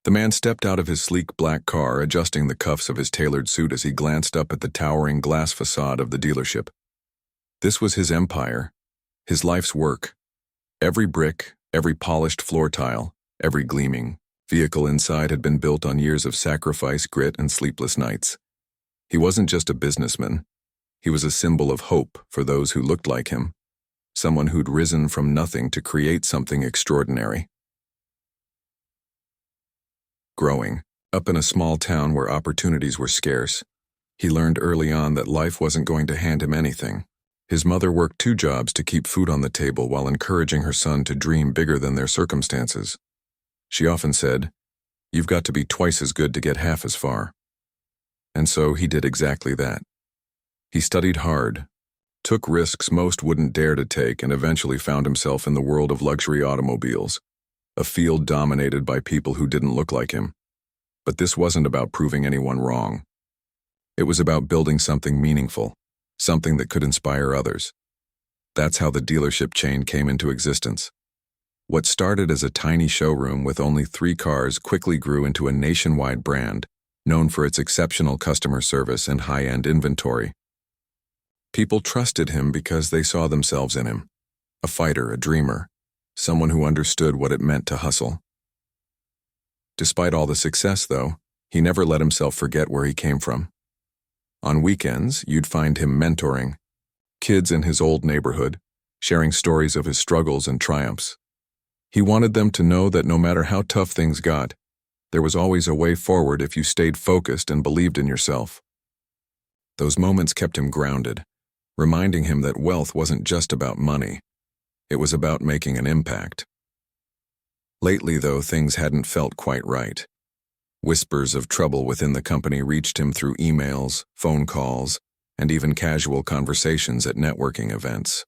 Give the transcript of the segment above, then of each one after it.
The man stepped out of his sleek black car, adjusting the cuffs of his tailored suit as he glanced up at the towering glass facade of the dealership. This was his empire, his life's work. Every brick, every polished floor tile, every gleaming vehicle inside had been built on years of sacrifice, grit, and sleepless nights. He wasn't just a businessman. He was a symbol of hope for those who looked like him, someone who'd risen from nothing to create something extraordinary. Growing up in a small town where opportunities were scarce, he learned early on that life wasn't going to hand him anything. His mother worked 2 jobs to keep food on the table while encouraging her son to dream bigger than their circumstances. She often said, "You've got to be twice as good to get half as far." And so he did exactly that. He studied hard, took risks most wouldn't dare to take, and eventually found himself in the world of luxury automobiles, a field dominated by people who didn't look like him. But this wasn't about proving anyone wrong. It was about building something meaningful, something that could inspire others. That's how the dealership chain came into existence. What started as a tiny showroom with only 3 cars quickly grew into a nationwide brand, known for its exceptional customer service and high-end inventory. People trusted him because they saw themselves in him, a fighter, a dreamer, someone who understood what it meant to hustle. Despite all the success, though, he never let himself forget where he came from. On weekends, you'd find him mentoring kids in his old neighborhood, sharing stories of his struggles and triumphs. He wanted them to know that no matter how tough things got, there was always a way forward if you stayed focused and believed in yourself. Those moments kept him grounded, reminding him that wealth wasn't just about money. It was about making an impact. Lately, though, things hadn't felt quite right. Whispers of trouble within the company reached him through emails, phone calls, and even casual conversations at networking events.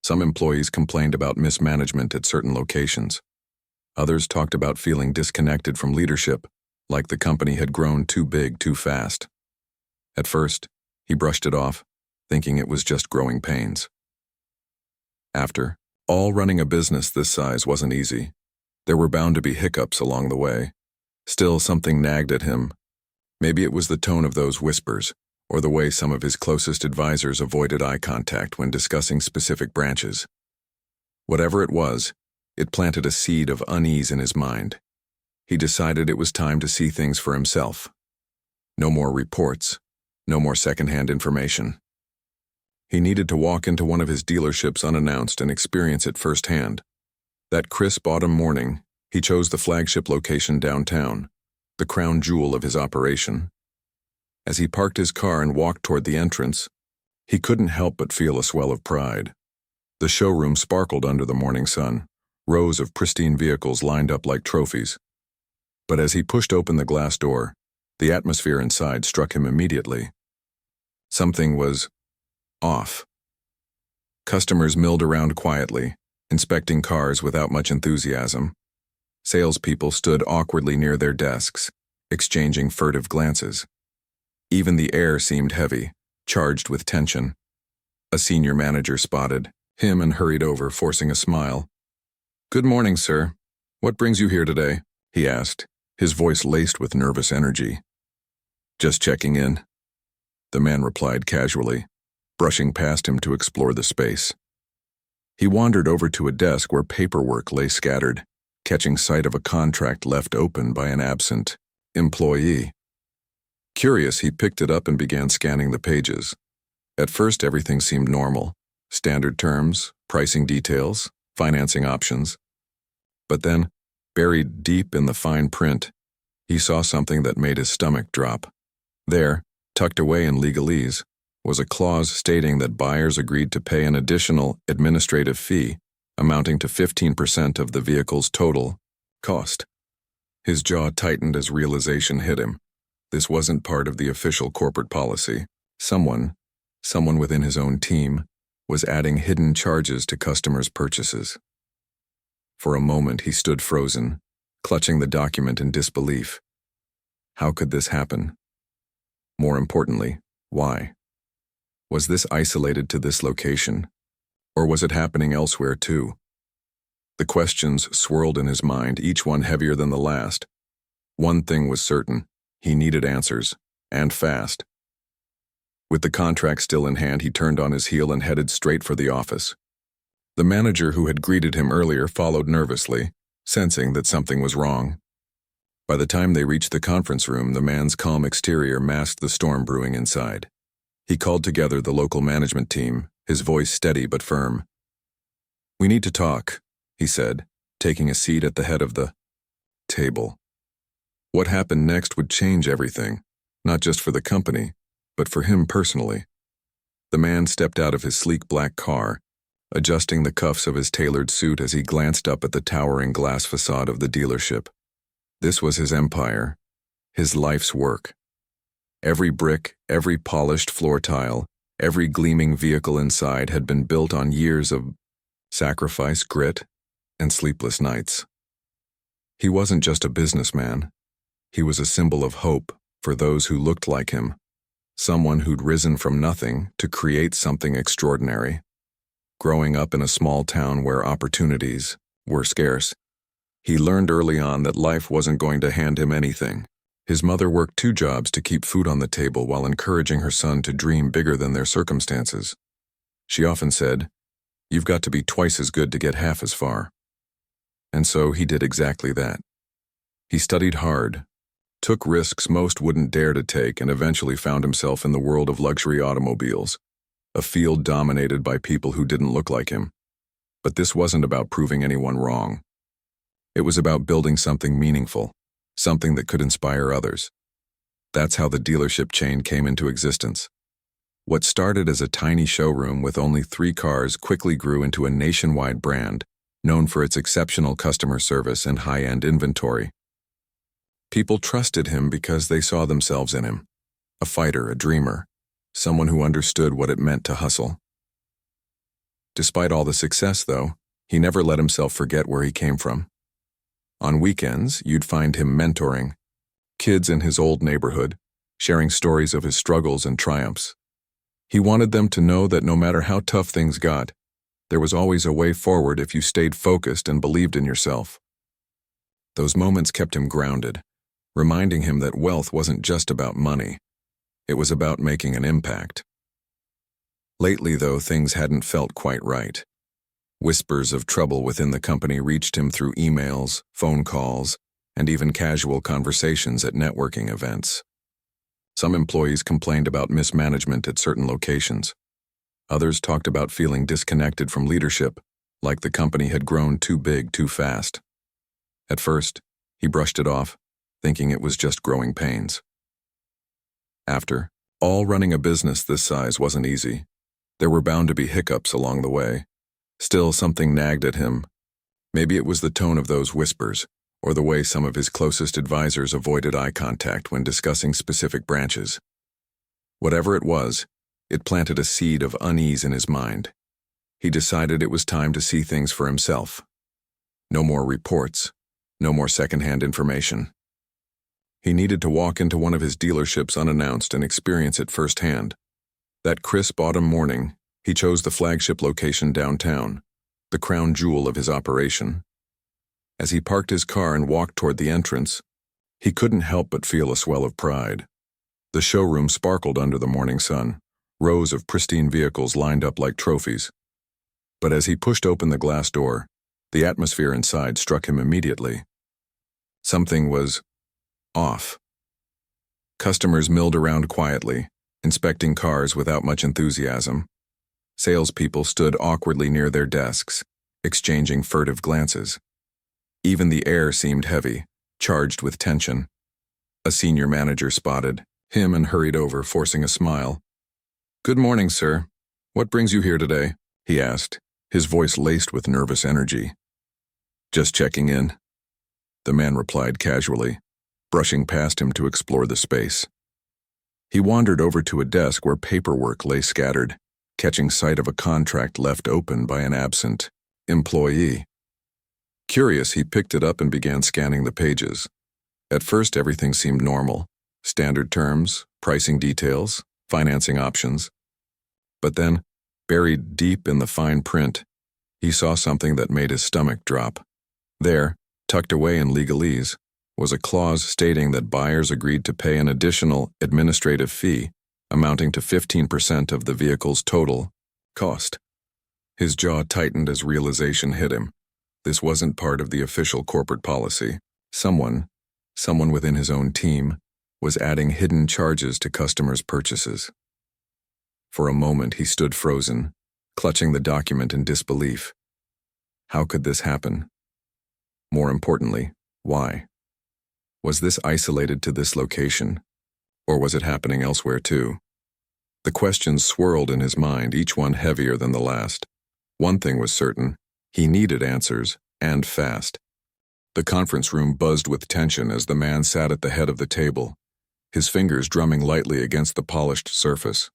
Some employees complained about mismanagement at certain locations. Others talked about feeling disconnected from leadership, like the company had grown too big too fast. At first, he brushed it off, thinking it was just growing pains. After all, running a business this size wasn't easy. There were bound to be hiccups along the way. Still, something nagged at him. Maybe it was the tone of those whispers, or the way some of his closest advisors avoided eye contact when discussing specific branches. Whatever it was, it planted a seed of unease in his mind. He decided it was time to see things for himself. No more reports, no more secondhand information. He needed to walk into one of his dealerships unannounced and experience it firsthand. That crisp autumn morning, he chose the flagship location downtown, the crown jewel of his operation. As he parked his car and walked toward the entrance, he couldn't help but feel a swell of pride. The showroom sparkled under the morning sun, rows of pristine vehicles lined up like trophies. But as he pushed open the glass door, the atmosphere inside struck him immediately. Something was off. Customers milled around quietly, inspecting cars without much enthusiasm. Salespeople stood awkwardly near their desks, exchanging furtive glances. Even the air seemed heavy, charged with tension. A senior manager spotted him and hurried over, forcing a smile. "Good morning, sir. What brings you here today?" he asked, his voice laced with nervous energy. "Just checking in," the man replied casually, brushing past him to explore the space. He wandered over to a desk where paperwork lay scattered, catching sight of a contract left open by an absent employee. Curious, he picked it up and began scanning the pages. At first, everything seemed normal. Standard terms, pricing details, financing options. But then, buried deep in the fine print, he saw something that made his stomach drop. There, tucked away in legalese, was a clause stating that buyers agreed to pay an additional administrative fee amounting to 15% of the vehicle's total cost. His jaw tightened as realization hit him. This wasn't part of the official corporate policy. Someone within his own team, was adding hidden charges to customers' purchases. For a moment, he stood frozen, clutching the document in disbelief. How could this happen? More importantly, why? Was this isolated to this location, or was it happening elsewhere too? The questions swirled in his mind, each one heavier than the last, One thing was certain: he needed answers, and fast. With the contract still in hand, he turned on his heel and headed straight for the office. The manager who had greeted him earlier followed nervously, sensing that something was wrong. By the time they reached the conference room, the man's calm exterior masked the storm brewing inside. He called together the local management team, his voice steady but firm. "We need to talk," he said, taking a seat at the head of the table. What happened next would change everything, not just for the company, but for him personally. The man stepped out of his sleek black car, adjusting the cuffs of his tailored suit as he glanced up at the towering glass facade of the dealership. This was his empire, his life's work. Every brick, every polished floor tile, every gleaming vehicle inside had been built on years of sacrifice, grit, and sleepless nights. He wasn't just a businessman. He was a symbol of hope for those who looked like him, someone who'd risen from nothing to create something extraordinary. Growing up in a small town where opportunities were scarce, he learned early on that life wasn't going to hand him anything. His mother worked 2 jobs to keep food on the table while encouraging her son to dream bigger than their circumstances. She often said, "You've got to be twice as good to get half as far." And so he did exactly that. He studied hard, took risks most wouldn't dare to take, and eventually found himself in the world of luxury automobiles, a field dominated by people who didn't look like him. But this wasn't about proving anyone wrong. It was about building something meaningful, something that could inspire others. That's how the dealership chain came into existence. What started as a tiny showroom with only 3 cars quickly grew into a nationwide brand, known for its exceptional customer service and high-end inventory. People trusted him because they saw themselves in him. A fighter, a dreamer, someone who understood what it meant to hustle. Despite all the success, though, he never let himself forget where he came from. On weekends, you'd find him mentoring kids in his old neighborhood, sharing stories of his struggles and triumphs. He wanted them to know that no matter how tough things got, there was always a way forward if you stayed focused and believed in yourself. Those moments kept him grounded, reminding him that wealth wasn't just about money. It was about making an impact. Lately, though, things hadn't felt quite right. Whispers of trouble within the company reached him through emails, phone calls, and even casual conversations at networking events. Some employees complained about mismanagement at certain locations. Others talked about feeling disconnected from leadership, like the company had grown too big too fast. At first, he brushed it off, thinking it was just growing pains. After all, running a business this size wasn't easy. There were bound to be hiccups along the way. Still, something nagged at him. Maybe it was the tone of those whispers, or the way some of his closest advisors avoided eye contact when discussing specific branches. Whatever it was, it planted a seed of unease in his mind. He decided it was time to see things for himself. No more reports, no more secondhand information. He needed to walk into one of his dealerships unannounced and experience it firsthand. That crisp autumn morning, he chose the flagship location downtown, the crown jewel of his operation. As he parked his car and walked toward the entrance, he couldn't help but feel a swell of pride. The showroom sparkled under the morning sun, rows of pristine vehicles lined up like trophies. But as he pushed open the glass door, the atmosphere inside struck him immediately. Something was off. Customers milled around quietly, inspecting cars without much enthusiasm. Salespeople stood awkwardly near their desks, exchanging furtive glances. Even the air seemed heavy, charged with tension. A senior manager spotted him and hurried over, forcing a smile. "Good morning, sir. What brings you here today?" he asked, his voice laced with nervous energy. "Just checking in," the man replied casually, brushing past him to explore the space. He wandered over to a desk where paperwork lay scattered, catching sight of a contract left open by an absent employee. Curious, he picked it up and began scanning the pages. At first, everything seemed normal: standard terms, pricing details, financing options. But then, buried deep in the fine print, he saw something that made his stomach drop. There, tucked away in legalese, was a clause stating that buyers agreed to pay an additional administrative fee amounting to 15% of the vehicle's total cost. His jaw tightened as realization hit him. This wasn't part of the official corporate policy. Someone within his own team, was adding hidden charges to customers' purchases. For a moment he stood frozen, clutching the document in disbelief. How could this happen? More importantly, why? Was this isolated to this location, or was it happening elsewhere too? The questions swirled in his mind, each one heavier than the last. One thing was certain, he needed answers, and fast. The conference room buzzed with tension as the man sat at the head of the table, his fingers drumming lightly against the polished surface.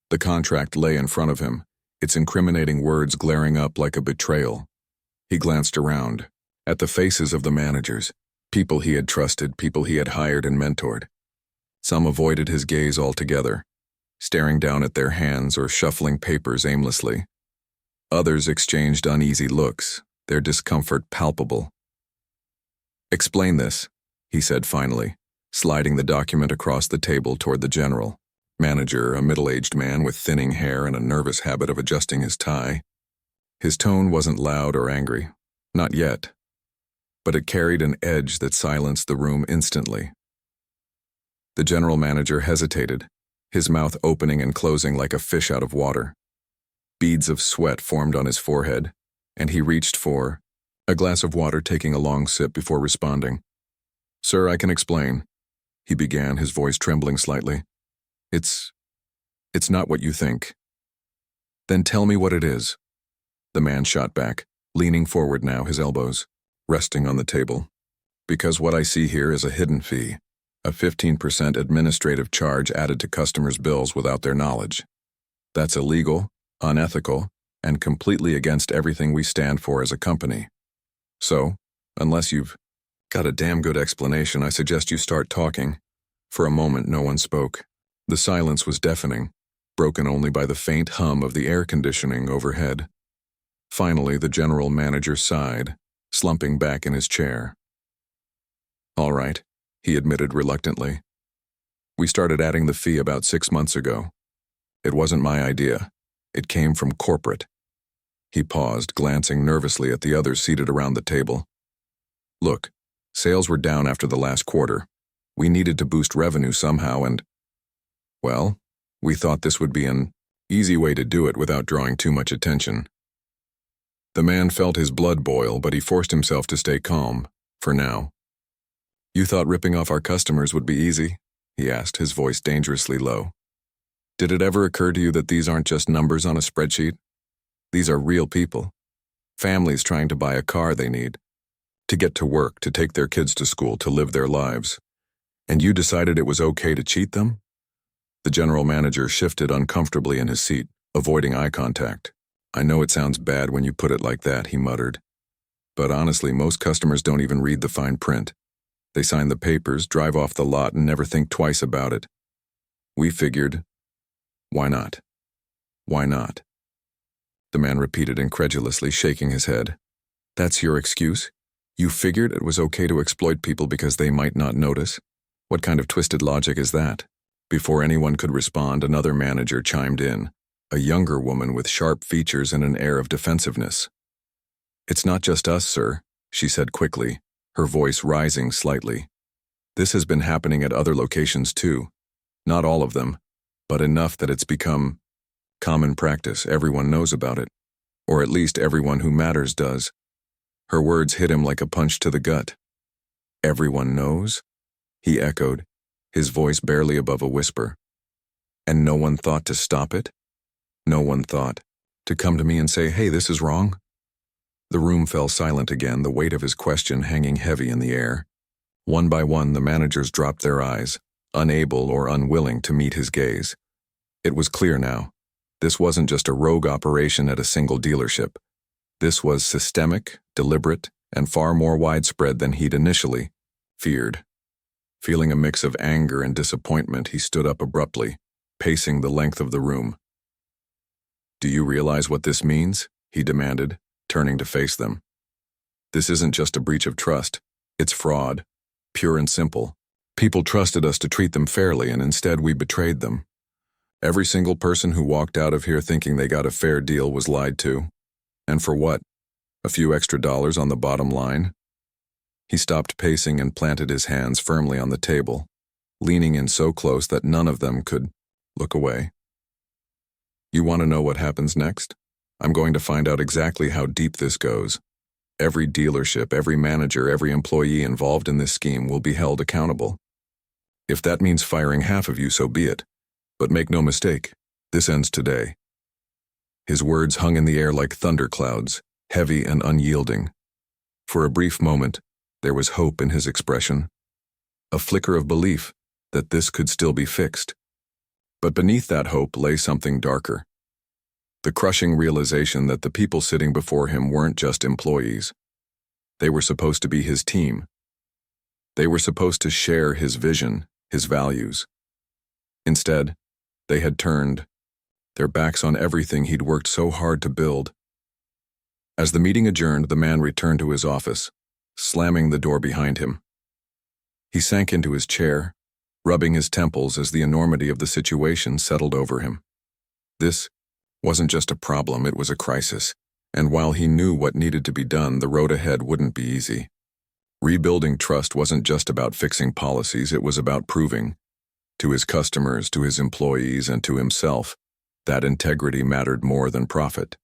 The contract lay in front of him, its incriminating words glaring up like a betrayal. He glanced around, at the faces of the managers, people he had trusted, people he had hired and mentored. Some avoided his gaze altogether, staring down at their hands or shuffling papers aimlessly. Others exchanged uneasy looks, their discomfort palpable. "Explain this," he said finally, sliding the document across the table toward the general manager, a middle-aged man with thinning hair and a nervous habit of adjusting his tie. His tone wasn't loud or angry, not yet, but it carried an edge that silenced the room instantly. The general manager hesitated, his mouth opening and closing like a fish out of water. Beads of sweat formed on his forehead, and he reached for a glass of water, taking a long sip before responding. "Sir, I can explain," he began, his voice trembling slightly. It's not what you think." "Then tell me what it is." The man shot back, leaning forward now, his elbows resting on the table. "Because what I see here is a hidden fee, a 15% administrative charge added to customers' bills without their knowledge. That's illegal, unethical, and completely against everything we stand for as a company. So, unless you've got a damn good explanation, I suggest you start talking." For a moment, no one spoke. The silence was deafening, broken only by the faint hum of the air conditioning overhead. Finally, the general manager sighed, slumping back in his chair. "All right," he admitted reluctantly. "We started adding the fee about 6 months ago. It wasn't my idea. It came from corporate." He paused, glancing nervously at the others seated around the table. "Look, sales were down after the last quarter. We needed to boost revenue somehow and, well, we thought this would be an easy way to do it without drawing too much attention." The man felt his blood boil, but he forced himself to stay calm, for now. "You thought ripping off our customers would be easy?" he asked, his voice dangerously low. "Did it ever occur to you that these aren't just numbers on a spreadsheet? These are real people. Families trying to buy a car they need, to get to work, to take their kids to school, to live their lives. And you decided it was okay to cheat them?" The general manager shifted uncomfortably in his seat, avoiding eye contact. "I know it sounds bad when you put it like that," he muttered. "But honestly, most customers don't even read the fine print. They sign the papers, drive off the lot, and never think twice about it. We figured, why not? Why not?" The man repeated incredulously, shaking his head. "That's your excuse? You figured it was okay to exploit people because they might not notice? What kind of twisted logic is that?" Before anyone could respond, another manager chimed in, a younger woman with sharp features and an air of defensiveness. "It's not just us, sir," she said quickly, her voice rising slightly. "This has been happening at other locations too. Not all of them, but enough that it's become common practice. Everyone knows about it. Or at least everyone who matters does." Her words hit him like a punch to the gut. "Everyone knows?" he echoed, his voice barely above a whisper. "And no one thought to stop it? No one thought to come to me and say, 'Hey, this is wrong'?" The room fell silent again, the weight of his question hanging heavy in the air. One by one, the managers dropped their eyes, unable or unwilling to meet his gaze. It was clear now. This wasn't just a rogue operation at a single dealership. This was systemic, deliberate, and far more widespread than he'd initially feared. Feeling a mix of anger and disappointment, he stood up abruptly, pacing the length of the room. "Do you realize what this means?" he demanded, turning to face them. "This isn't just a breach of trust, it's fraud. Pure and simple. People trusted us to treat them fairly, and instead we betrayed them. Every single person who walked out of here thinking they got a fair deal was lied to. And for what? A few extra dollars on the bottom line? He stopped pacing and planted his hands firmly on the table, leaning in so close that none of them could look away. You want to know what happens next? I'm going to find out exactly how deep this goes. Every dealership, every manager, every employee involved in this scheme will be held accountable. If that means firing half of you, so be it. But make no mistake, this ends today. His words hung in the air like thunderclouds, heavy and unyielding. For a brief moment, there was hope in his expression, a flicker of belief that this could still be fixed. But beneath that hope lay something darker. The crushing realization that the people sitting before him weren't just employees. They were supposed to be his team. They were supposed to share his vision, his values. Instead, they had turned their backs on everything he'd worked so hard to build. As the meeting adjourned, the man returned to his office, slamming the door behind him. He sank into his chair, rubbing his temples as the enormity of the situation settled over him. This wasn't just a problem, it was a crisis, and while he knew what needed to be done, the road ahead wouldn't be easy. Rebuilding trust wasn't just about fixing policies, it was about proving, to his customers, to his employees, and to himself, that integrity mattered more than profit.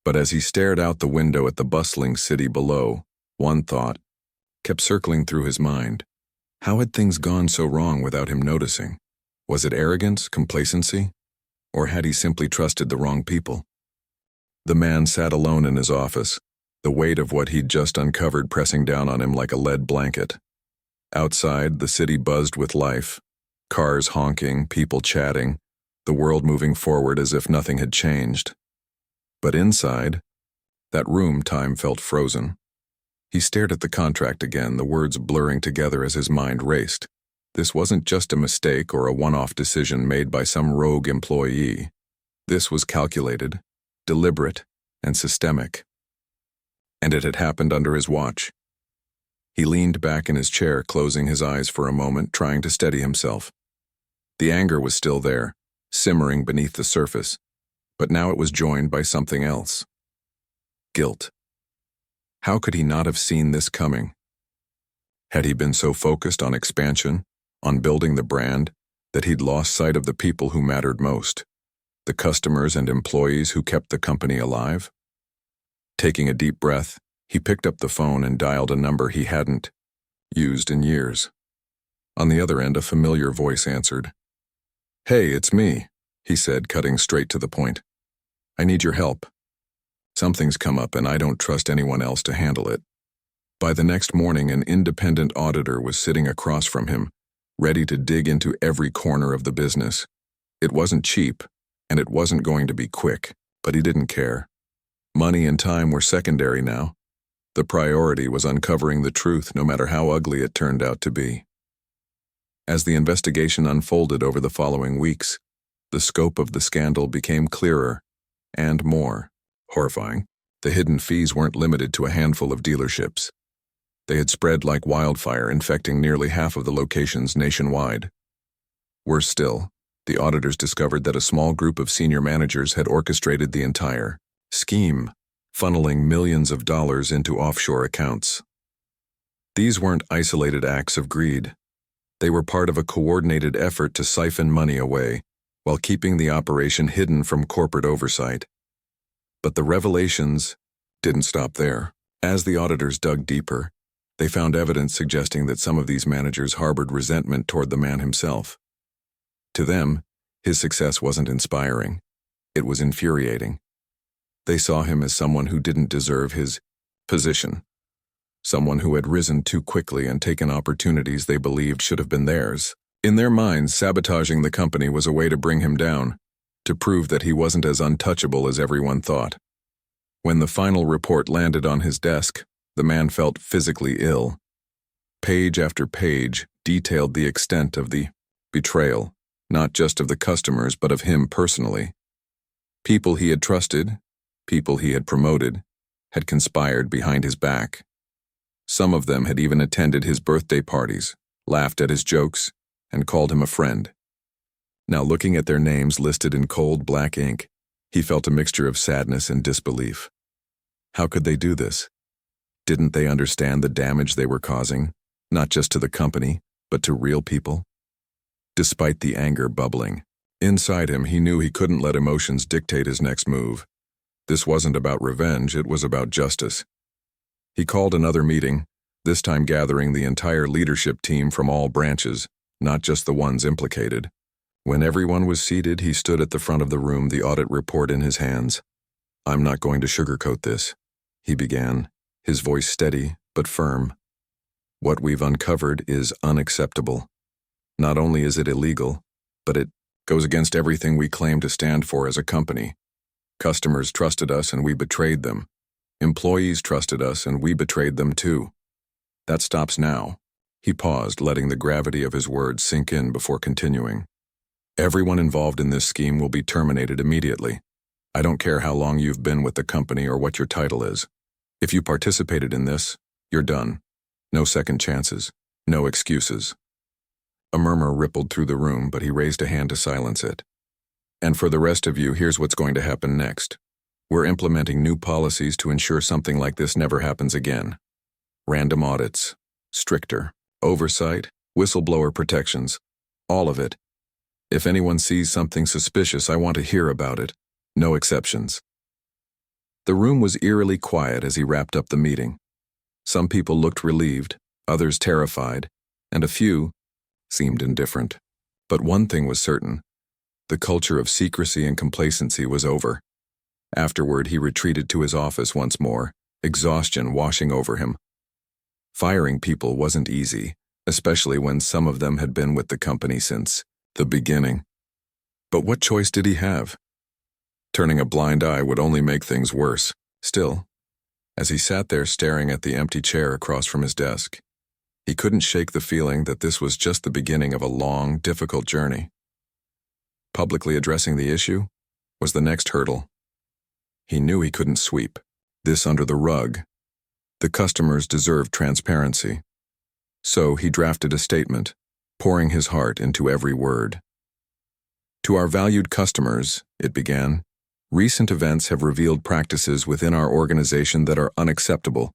But as he stared out the window at the bustling city below, one thought kept circling through his mind. How had things gone so wrong without him noticing? Was it arrogance, complacency? Or had he simply trusted the wrong people? The man sat alone in his office, the weight of what he'd just uncovered pressing down on him like a lead blanket. Outside, the city buzzed with life, cars honking, people chatting, the world moving forward as if nothing had changed. But inside, that room, time felt frozen. He stared at the contract again, the words blurring together as his mind raced. This wasn't just a mistake or a one-off decision made by some rogue employee. This was calculated, deliberate, and systemic. And it had happened under his watch. He leaned back in his chair, closing his eyes for a moment, trying to steady himself. The anger was still there, simmering beneath the surface, but now it was joined by something else. Guilt. How could he not have seen this coming? Had he been so focused on expansion, on building the brand, that he'd lost sight of the people who mattered most, the customers and employees who kept the company alive? Taking a deep breath, he picked up the phone and dialed a number he hadn't used in years. On the other end, a familiar voice answered. "Hey, it's me," he said, cutting straight to the point. "I need your help. Something's come up and I don't trust anyone else to handle it." By the next morning, an independent auditor was sitting across from him, ready to dig into every corner of the business. It wasn't cheap, and it wasn't going to be quick, but he didn't care. Money and time were secondary now. The priority was uncovering the truth, no matter how ugly it turned out to be. As the investigation unfolded over the following weeks, the scope of the scandal became clearer and more horrifying. The hidden fees weren't limited to a handful of dealerships. They had spread like wildfire, infecting nearly half of the locations nationwide. Worse still, the auditors discovered that a small group of senior managers had orchestrated the entire scheme, funneling millions of dollars into offshore accounts. These weren't isolated acts of greed. They were part of a coordinated effort to siphon money away, while keeping the operation hidden from corporate oversight. But the revelations didn't stop there. As the auditors dug deeper, they found evidence suggesting that some of these managers harbored resentment toward the man himself. To them, his success wasn't inspiring. It was infuriating. They saw him as someone who didn't deserve his position, someone who had risen too quickly and taken opportunities they believed should have been theirs. In their minds, sabotaging the company was a way to bring him down, to prove that he wasn't as untouchable as everyone thought. When the final report landed on his desk, the man felt physically ill. Page after page detailed the extent of the betrayal, not just of the customers but of him personally. People he had trusted, people he had promoted, had conspired behind his back. Some of them had even attended his birthday parties, laughed at his jokes, and called him a friend. Now, looking at their names listed in cold black ink, he felt a mixture of sadness and disbelief. How could they do this? Didn't they understand the damage they were causing, not just to the company, but to real people? Despite the anger bubbling, inside him he knew he couldn't let emotions dictate his next move. This wasn't about revenge, it was about justice. He called another meeting, this time gathering the entire leadership team from all branches, not just the ones implicated. When everyone was seated, he stood at the front of the room, the audit report in his hands. "I'm not going to sugarcoat this," he began, his voice steady but firm. "What we've uncovered is unacceptable. Not only is it illegal, but it goes against everything we claim to stand for as a company. Customers trusted us and we betrayed them. Employees trusted us and we betrayed them too. That stops now." He paused, letting the gravity of his words sink in before continuing. "Everyone involved in this scheme will be terminated immediately. I don't care how long you've been with the company or what your title is. If you participated in this, you're done. No second chances, no excuses." A murmur rippled through the room, but he raised a hand to silence it. "And for the rest of you, here's what's going to happen next. We're implementing new policies to ensure something like this never happens again. Random audits, stricter, oversight, whistleblower protections, all of it. If anyone sees something suspicious, I want to hear about it. No exceptions." The room was eerily quiet as he wrapped up the meeting. Some people looked relieved, others terrified, and a few seemed indifferent. But one thing was certain: the culture of secrecy and complacency was over. Afterward, he retreated to his office once more, exhaustion washing over him. Firing people wasn't easy, especially when some of them had been with the company since the beginning. But what choice did he have? Turning a blind eye would only make things worse. Still, as he sat there staring at the empty chair across from his desk, he couldn't shake the feeling that this was just the beginning of a long, difficult journey. Publicly addressing the issue was the next hurdle. He knew he couldn't sweep this under the rug. The customers deserved transparency. So he drafted a statement, pouring his heart into every word. "To our valued customers," it began, "recent events have revealed practices within our organization that are unacceptable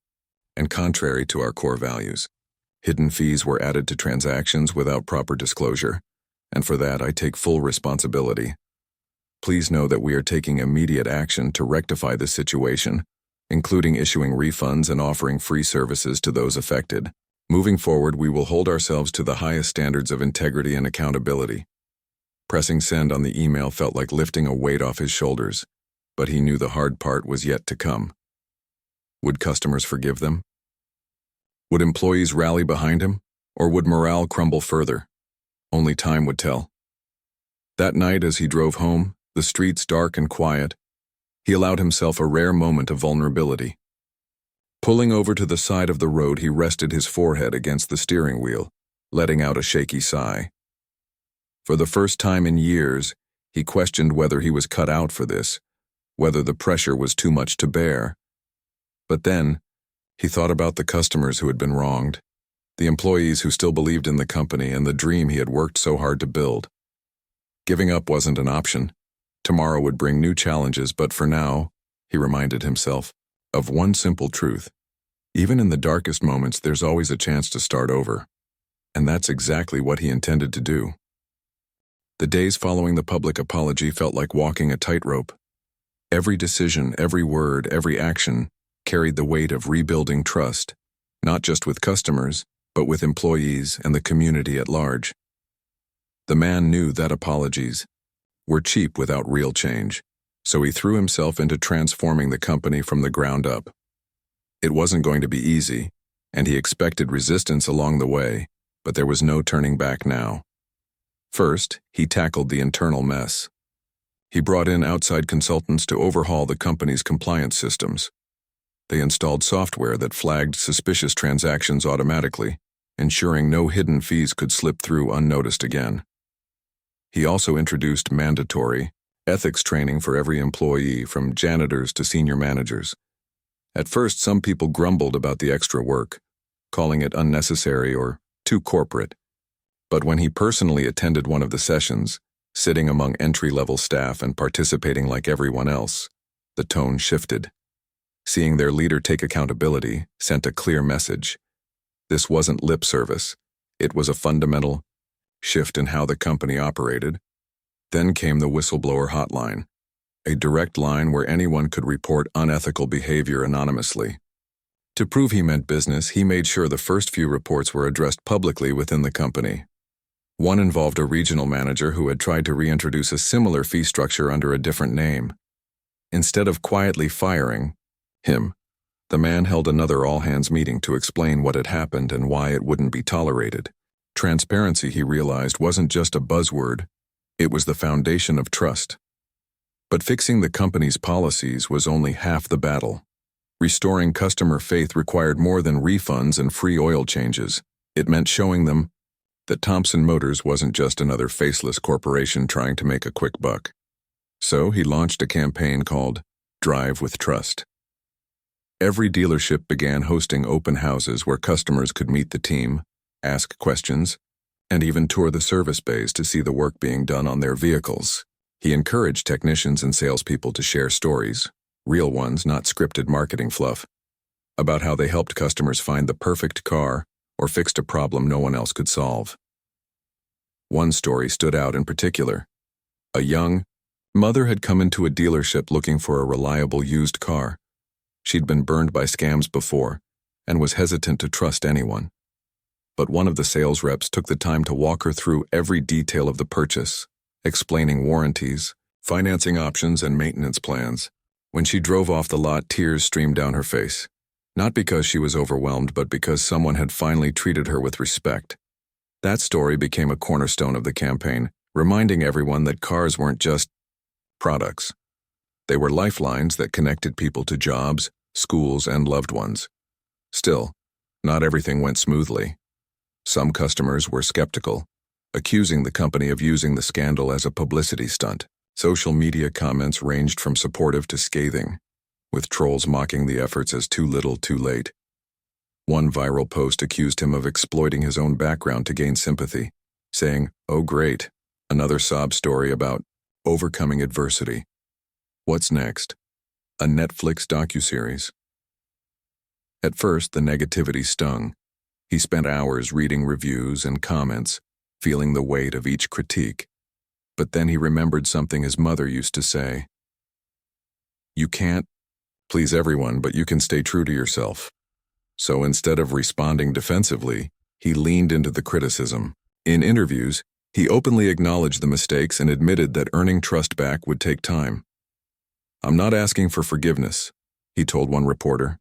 and contrary to our core values. Hidden fees were added to transactions without proper disclosure, and for that I take full responsibility. Please know that we are taking immediate action to rectify the situation, including issuing refunds and offering free services to those affected. Moving forward, we will hold ourselves to the highest standards of integrity and accountability." Pressing send on the email felt like lifting a weight off his shoulders, but he knew the hard part was yet to come. Would customers forgive them? Would employees rally behind him, or would morale crumble further? Only time would tell. That night, as he drove home, the streets dark and quiet, he allowed himself a rare moment of vulnerability. Pulling over to the side of the road, he rested his forehead against the steering wheel, letting out a shaky sigh. For the first time in years, he questioned whether he was cut out for this, whether the pressure was too much to bear. But then, he thought about the customers who had been wronged, the employees who still believed in the company and the dream he had worked so hard to build. Giving up wasn't an option. Tomorrow would bring new challenges, but for now, he reminded himself of one simple truth. Even in the darkest moments, there's always a chance to start over. And that's exactly what he intended to do. The days following the public apology felt like walking a tightrope. Every decision, every word, every action carried the weight of rebuilding trust, not just with customers, but with employees and the community at large. The man knew that apologies were cheap without real change, so he threw himself into transforming the company from the ground up. It wasn't going to be easy, and he expected resistance along the way, but there was no turning back now. First, he tackled the internal mess. He brought in outside consultants to overhaul the company's compliance systems. They installed software that flagged suspicious transactions automatically, ensuring no hidden fees could slip through unnoticed again. He also introduced mandatory ethics training for every employee, from janitors to senior managers. At first, some people grumbled about the extra work, calling it unnecessary or too corporate. But when he personally attended one of the sessions, sitting among entry-level staff and participating like everyone else, the tone shifted. Seeing their leader take accountability sent a clear message. This wasn't lip service. It was a fundamental shift in how the company operated. Then came the whistleblower hotline, a direct line where anyone could report unethical behavior anonymously. To prove he meant business, he made sure the first few reports were addressed publicly within the company. One involved a regional manager who had tried to reintroduce a similar fee structure under a different name. Instead of quietly firing him, the man held another all-hands meeting to explain what had happened and why it wouldn't be tolerated. Transparency, he realized, wasn't just a buzzword. It was the foundation of trust. But fixing the company's policies was only half the battle. Restoring customer faith required more than refunds and free oil changes. It meant showing them that Thompson Motors wasn't just another faceless corporation trying to make a quick buck. So he launched a campaign called Drive with Trust. Every dealership began hosting open houses where customers could meet the team, ask questions, and even tour the service bays to see the work being done on their vehicles. He encouraged technicians and salespeople to share stories, real ones, not scripted marketing fluff, about how they helped customers find the perfect car or fixed a problem no one else could solve. One story stood out in particular. A young mother had come into a dealership looking for a reliable used car. She'd been burned by scams before and was hesitant to trust anyone. But one of the sales reps took the time to walk her through every detail of the purchase, explaining warranties, financing options, and maintenance plans. When she drove off the lot, tears streamed down her face. Not because she was overwhelmed, but because someone had finally treated her with respect. That story became a cornerstone of the campaign, reminding everyone that cars weren't just products. They were lifelines that connected people to jobs, schools, and loved ones. Still, not everything went smoothly. Some customers were skeptical, accusing the company of using the scandal as a publicity stunt. Social media comments ranged from supportive to scathing, with trolls mocking the efforts as too little, too late. One viral post accused him of exploiting his own background to gain sympathy, saying, "Oh great, another sob story about overcoming adversity. What's next? A Netflix docuseries." At first, the negativity stung. He spent hours reading reviews and comments, feeling the weight of each critique. But then he remembered something his mother used to say. "You can't please everyone, but you can stay true to yourself." So instead of responding defensively, he leaned into the criticism. In interviews, he openly acknowledged the mistakes and admitted that earning trust back would take time. "I'm not asking for forgiveness," he told one reporter.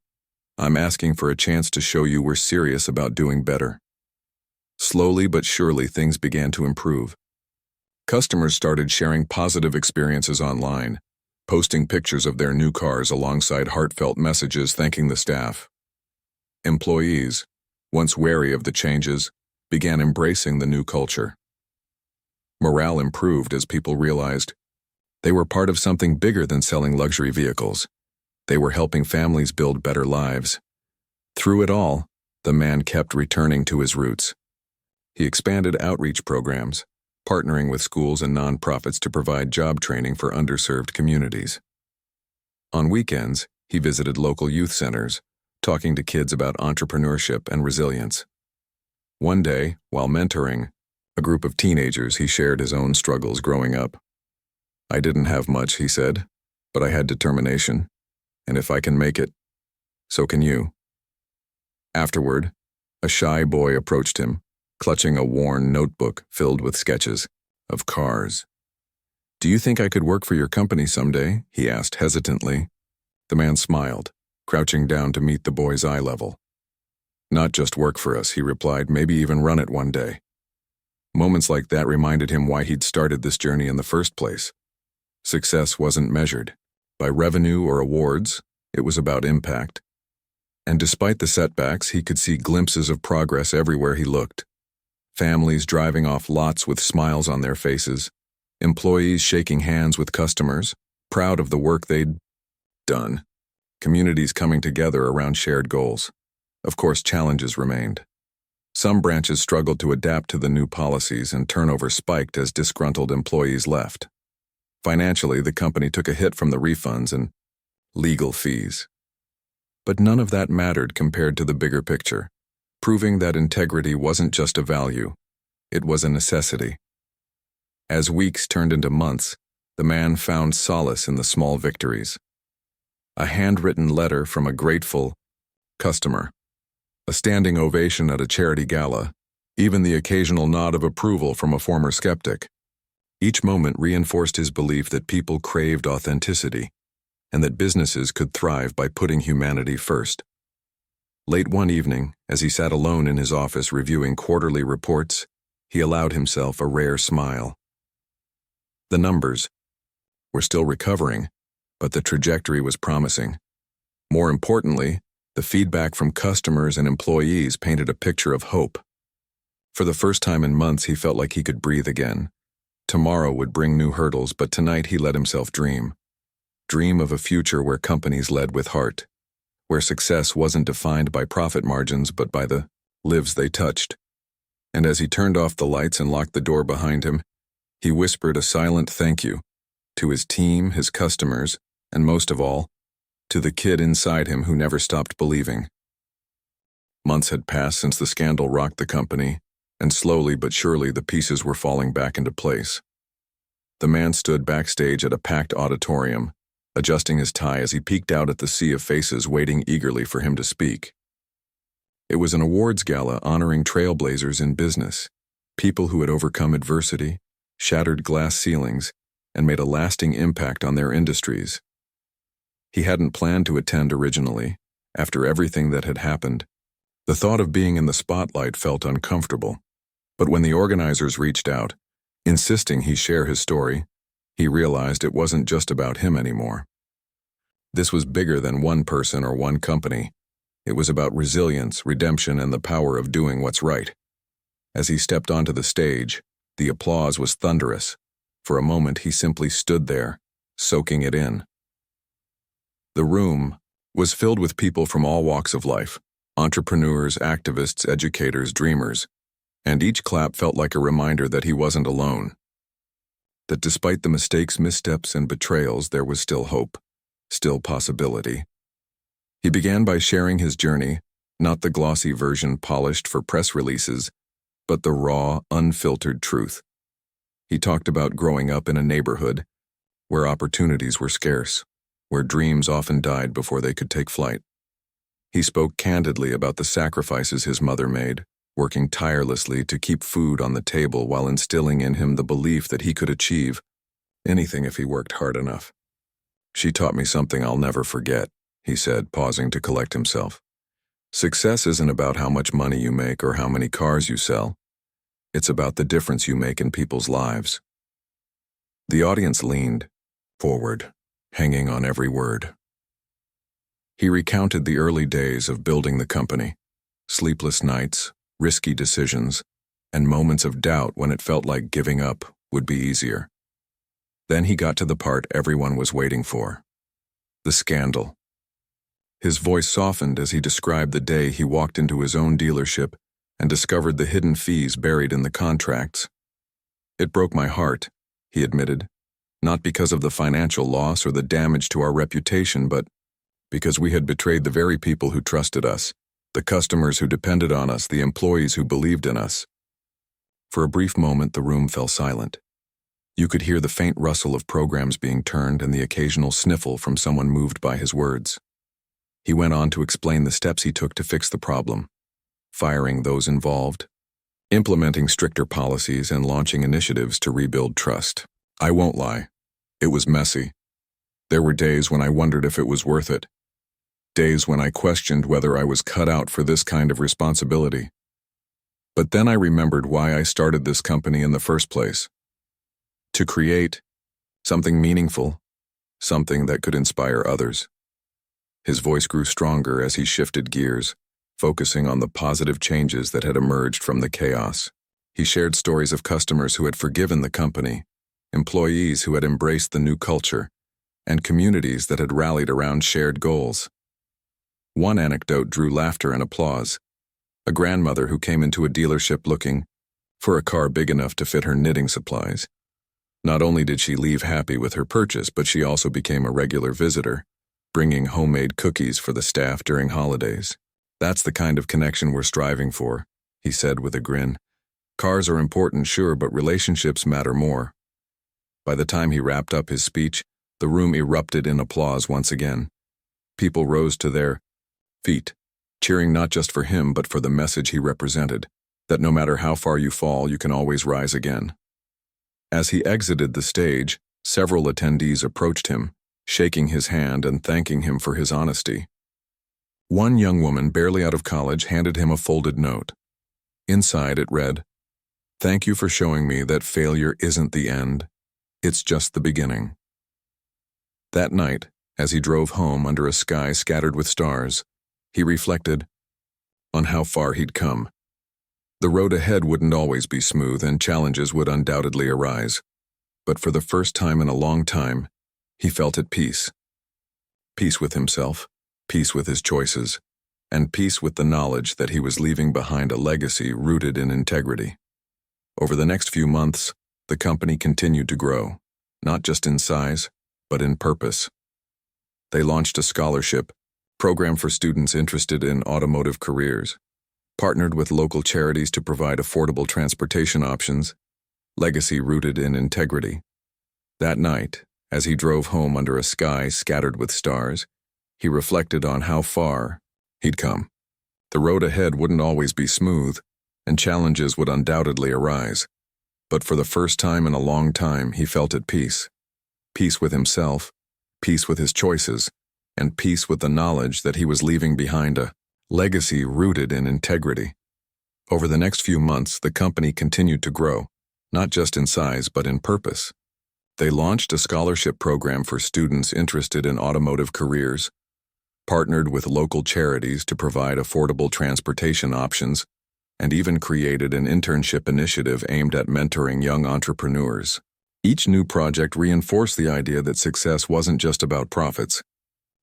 "I'm asking for a chance to show you we're serious about doing better." Slowly but surely, things began to improve. Customers started sharing positive experiences online, posting pictures of their new cars alongside heartfelt messages thanking the staff. Employees, once wary of the changes, began embracing the new culture. Morale improved as people realized they were part of something bigger than selling luxury vehicles. They were helping families build better lives. Through it all, the man kept returning to his roots. He expanded outreach programs, partnering with schools and nonprofits to provide job training for underserved communities. On weekends, he visited local youth centers, talking to kids about entrepreneurship and resilience. One day, while mentoring a group of teenagers, he shared his own struggles growing up. "I didn't have much," he said, "but I had determination. And if I can make it, so can you." Afterward, a shy boy approached him, clutching a worn notebook filled with sketches of cars. "Do you think I could work for your company someday?" he asked hesitantly. The man smiled, crouching down to meet the boy's eye level. "Not just work for us," he replied, "maybe even run it one day." Moments like that reminded him why he'd started this journey in the first place. Success wasn't measured by revenue or awards, it was about impact. And despite the setbacks, he could see glimpses of progress everywhere he looked. Families driving off lots with smiles on their faces, employees shaking hands with customers, proud of the work they'd done, communities coming together around shared goals. Of course, challenges remained. Some branches struggled to adapt to the new policies and turnover spiked as disgruntled employees left. Financially, the company took a hit from the refunds and legal fees. But none of that mattered compared to the bigger picture, proving that integrity wasn't just a value, it was a necessity. As weeks turned into months, the man found solace in the small victories. A handwritten letter from a grateful customer, a standing ovation at a charity gala, even the occasional nod of approval from a former skeptic. Each moment reinforced his belief that people craved authenticity and that businesses could thrive by putting humanity first. Late one evening, as he sat alone in his office reviewing quarterly reports, he allowed himself a rare smile. The numbers were still recovering, but the trajectory was promising. More importantly, the feedback from customers and employees painted a picture of hope. For the first time in months, he felt like he could breathe again. Tomorrow would bring new hurdles, but tonight he let himself dream. Dream of a future where companies led with heart, where success wasn't defined by profit margins but by the lives they touched. And as he turned off the lights and locked the door behind him, he whispered a silent thank you to his team, his customers, and most of all, to the kid inside him who never stopped believing. Months had passed since the scandal rocked the company, and slowly but surely the pieces were falling back into place. The man stood backstage at a packed auditorium, adjusting his tie as he peeked out at the sea of faces waiting eagerly for him to speak. It was an awards gala honoring trailblazers in business, people who had overcome adversity, shattered glass ceilings, and made a lasting impact on their industries. He hadn't planned to attend originally, after everything that had happened. The thought of being in the spotlight felt uncomfortable, but when the organizers reached out, insisting he share his story, he realized it wasn't just about him anymore. This was bigger than one person or one company. It was about resilience, redemption, and the power of doing what's right. As he stepped onto the stage, the applause was thunderous. For a moment, he simply stood there, soaking it in. The room was filled with people from all walks of life, entrepreneurs, activists, educators, dreamers, and each clap felt like a reminder that he wasn't alone. That despite the mistakes, missteps, and betrayals, there was still hope, still possibility. He began by sharing his journey, not the glossy version polished for press releases, but the raw, unfiltered truth. He talked about growing up in a neighborhood where opportunities were scarce, where dreams often died before they could take flight. He spoke candidly about the sacrifices his mother made, working tirelessly to keep food on the table while instilling in him the belief that he could achieve anything if he worked hard enough. "She taught me something I'll never forget," he said, pausing to collect himself. "Success isn't about how much money you make or how many cars you sell. It's about the difference you make in people's lives." The audience leaned forward, hanging on every word. He recounted the early days of building the company, sleepless nights, risky decisions, and moments of doubt when it felt like giving up would be easier. Then he got to the part everyone was waiting for: the scandal. His voice softened as he described the day he walked into his own dealership and discovered the hidden fees buried in the contracts. "It broke my heart," he admitted, "not because of the financial loss or the damage to our reputation, but because we had betrayed the very people who trusted us, the customers who depended on us, the employees who believed in us." For a brief moment, the room fell silent. You could hear the faint rustle of programs being turned and the occasional sniffle from someone moved by his words. He went on to explain the steps he took to fix the problem: firing those involved, implementing stricter policies, and launching initiatives to rebuild trust. "I won't lie. It was messy. There were days when I wondered if it was worth it. Days when I questioned whether I was cut out for this kind of responsibility. But then I remembered why I started this company in the first place. To create something meaningful, something that could inspire others." His voice grew stronger as he shifted gears, focusing on the positive changes that had emerged from the chaos. He shared stories of customers who had forgiven the company, employees who had embraced the new culture, and communities that had rallied around shared goals. One anecdote drew laughter and applause. A grandmother who came into a dealership looking for a car big enough to fit her knitting supplies. Not only did she leave happy with her purchase, but she also became a regular visitor, bringing homemade cookies for the staff during holidays. "That's the kind of connection we're striving for," he said with a grin. "Cars are important, sure, but relationships matter more." By the time he wrapped up his speech, the room erupted in applause once again. People rose to their feet, cheering not just for him but for the message he represented, that no matter how far you fall, you can always rise again. As he exited the stage, several attendees approached him, shaking his hand and thanking him for his honesty. One young woman, barely out of college, handed him a folded note. Inside it read, "Thank you for showing me that failure isn't the end. It's just the beginning." That night, as he drove home under a sky scattered with stars, he reflected on how far he'd come. The road ahead wouldn't always be smooth and challenges would undoubtedly arise. But for the first time in a long time, he felt at peace. Peace with himself, peace with his choices, and peace with the knowledge that he was leaving behind a legacy rooted in integrity. Over the next few months, the company continued to grow, not just in size, but in purpose. They launched a scholarship program for students interested in automotive careers, partnered with local charities to provide affordable transportation options, legacy rooted in integrity. That night, as he drove home under a sky scattered with stars, he reflected on how far he'd come. The road ahead wouldn't always be smooth, and challenges would undoubtedly arise. But for the first time in a long time, he felt at peace. Peace with himself, peace with his choices, and peace with the knowledge that he was leaving behind a legacy rooted in integrity. Over the next few months, the company continued to grow, not just in size but in purpose. They launched a scholarship program for students interested in automotive careers, partnered with local charities to provide affordable transportation options, and even created an internship initiative aimed at mentoring young entrepreneurs. Each new project reinforced the idea that success wasn't just about profits.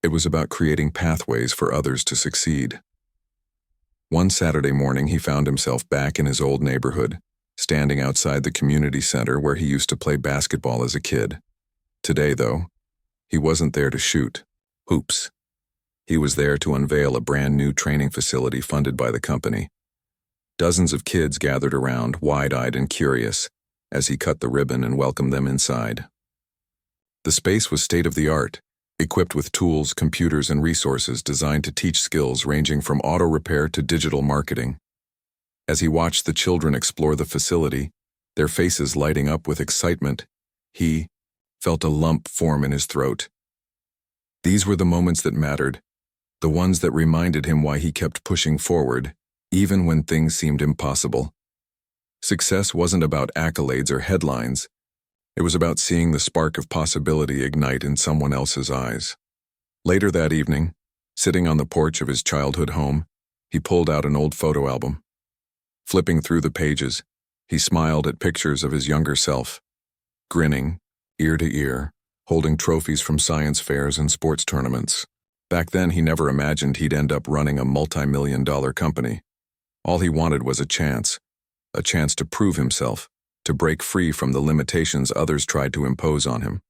It was about creating pathways for others to succeed. One Saturday morning, he found himself back in his old neighborhood, standing outside the community center where he used to play basketball as a kid. Today, though, he wasn't there to shoot hoops. He was there to unveil a brand new training facility funded by the company. Dozens of kids gathered around, wide-eyed and curious, as he cut the ribbon and welcomed them inside. The space was state-of-the-art, equipped with tools, computers, and resources designed to teach skills ranging from auto repair to digital marketing. As he watched the children explore the facility, their faces lighting up with excitement, he felt a lump form in his throat. These were the moments that mattered, the ones that reminded him why he kept pushing forward, even when things seemed impossible. Success wasn't about accolades or headlines. It was about seeing the spark of possibility ignite in someone else's eyes. Later that evening, sitting on the porch of his childhood home, he pulled out an old photo album. Flipping through the pages, he smiled at pictures of his younger self, grinning, ear to ear, holding trophies from science fairs and sports tournaments. Back then, he never imagined he'd end up running a multi-million-dollar company. All he wanted was a chance to prove himself, to break free from the limitations others tried to impose on him.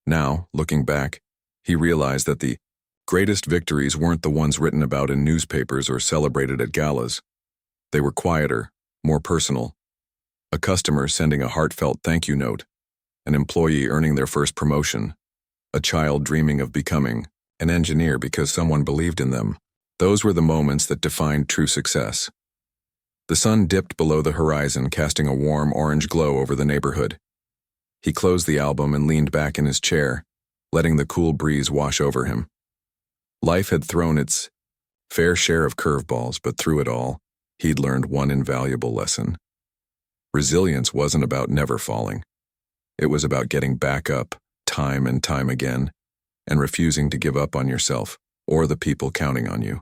Now, looking back, he realized that the greatest victories weren't the ones written about in newspapers or celebrated at galas. They were quieter, more personal. A customer sending a heartfelt thank you note, an employee earning their first promotion, a child dreaming of becoming an engineer because someone believed in them. Those were the moments that defined true success. The sun dipped below the horizon, casting a warm orange glow over the neighborhood. He closed the album and leaned back in his chair, letting the cool breeze wash over him. Life had thrown its fair share of curveballs, but through it all, he'd learned one invaluable lesson. Resilience wasn't about never falling. It was about getting back up, time and time again, and refusing to give up on yourself or the people counting on you.